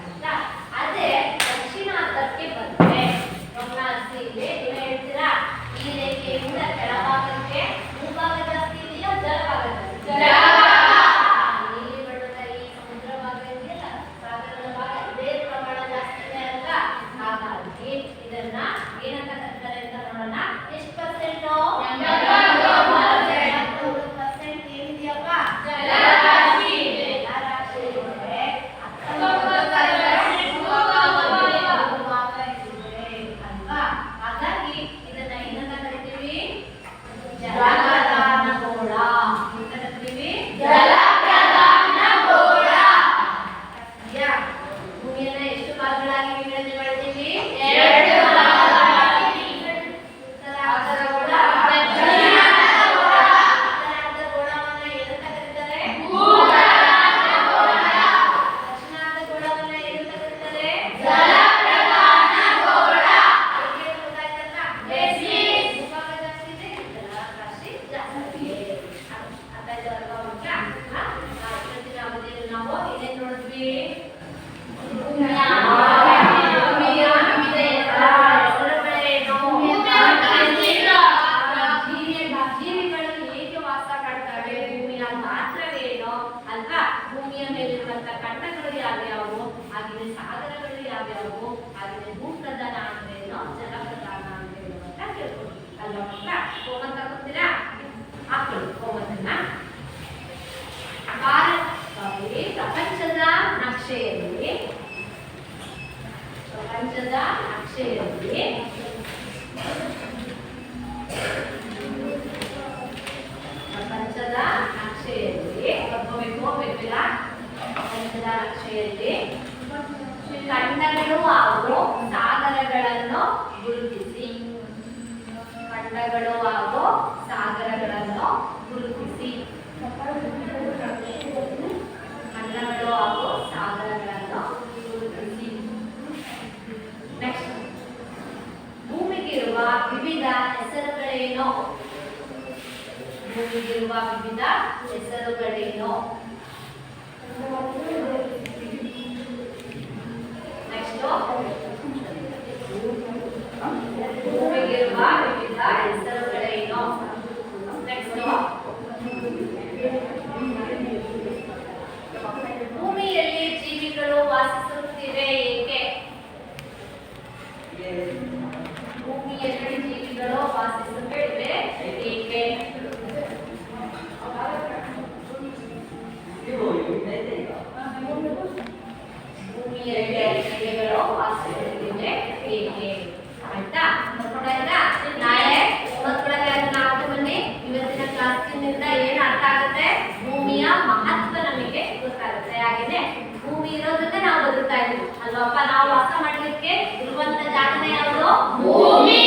ಅಂತ. ಅದೇ ದಕ್ಷಿಣಾರ್ಧಕ್ಕೆ ಬಂದ್ರೆ ಗಮನಿಸಿ, ಇಲ್ಲಿ ನೀವು ಹೇಳ್ತೀರಾ ಈ ರೇಖೆಯಿಂದ ಕೆಳಭಾಗಕ್ಕೆ ಭೂಭಾಗ ಜಾಸ್ತಿ ಇದೆಯಾ ಜಲಭಾಗ ಜಾಸ್ತಿ? ಒಳ್ಳೇದು ಅಲ್ವಾ ಮಕ್ಕಳ? ಇವತ್ತಿನ ಅವಧಿಯಲ್ಲಿ ನಾವು ಏನೇನ್ ನೋಡಿದ್ವಿ? ಭೂಮಿಯ ಜೀವಿಗಳು ಹೇಗೆ ವಾಸ ಮಾಡ್ತವೆ, ಭೂಮಿಯ ಪಾತ್ರವೇನು ಅಲ್ವಾ? ಭೂಮಿಯ ಮೇಲಿರುವಂತ ಖಂಡಗಳು ಯಾವ್ಯಾವು, ಹಾಗೆ ಸಾಗರಗಳು ಯಾವ್ಯಾವು, ಹಾಗೆ ಭೂಪ್ರಧಾನ ಅಂದ್ರೇನು, ಜಲಪ್ರಧಾನ ಅಂದ್ರೇನು ಅಂತ ಕೇಳ್ಕೊಂಡು ಅಲ್ವಾ ಮಕ್ಕಳ? ಹೋಮಂತ ಗೊತ್ತಿರಾ? ಹಾಕೊಳ್ಳಿ ಹೋಮನ್ನ. ಪ್ರಪಂಚದ ನಕ್ಷೆಯಲ್ಲಿ ಖಂಡಗಳು ಹಾಗೂ ಸಾಗರಗಳನ್ನು ಗುರುತಿಸಿ. ಖಂಡಗಳು ಹಾಗೂ ಸಾಗರಗಳನ್ನು ಗುರುತಿಸಿ. ಖಂಡಗಳು ಹಾಗೂ ಸಾಗರಗಳನ್ನು ಗುರುತಿಸಿ. ನೆಕ್ಸ್ಟ್, ಭೂಮಿಗಿರುವ ವಿವಿಧ ಹೆಸರುಗಳೇನು? ಭೂಮಿಗಿರುವ ವಿವಿಧ ಹೆಸರುಗಳೇನು? ನೆಕ್ಸ್ಟ್, ಭೂಮಿಗಿರುವ ವಿವಿಧ ಹೆಸರುಗಳೇನು? ನೆಕ್ಸ್ಟ್, ಭೂಮಿಯಲ್ಲಿ ಜೀವಿಗಳು ವಾಸಿಸುತ್ತಿವೆ ಏಕೆ? ಭೂಮಿಯಲ್ಲಿ ಜೀವಿಗಳು ವಾಸಿಸುತ್ತಿವೆ ಏಕೆ? ಭೂಮಿಯಲ್ಲಿ ಜೀವಿಗಳು ವಾಸಿಸುತ್ತಿವೆ ಏಕೆ? ಆಯ್ತಾ? ನೋಡಾಯ್ತಾ? ನಾಳೆ ಓದ್ಕೊಳಕ್ಕೆ ಅದನ್ನ ಹಾಕಿ ಬನ್ನಿ. ಇವತ್ತಿನ ಕ್ಲಾಸಿನಿಂದ ಏನು ಅರ್ಥ ಆಗುತ್ತೆ? ಭೂಮಿಯ ಮಹತ್ವ ನಮಗೆ ಗೊತ್ತಾಗುತ್ತೆ. ಹಾಗೇನೆ ಭೂಮಿ ಇರೋದ್ರಿಂದ ನಾವು ಬದುಕ್ತಾ ಇದ್ದೀವಿ ಅಲ್ವಪ್ಪ? ನಾವು ವಾಸ ಮಾಡ್ಲಿಕ್ಕೆ ಇರುವಂತ ಜಾಗನೇ ಯಾವುದು? ಭೂಮಿ.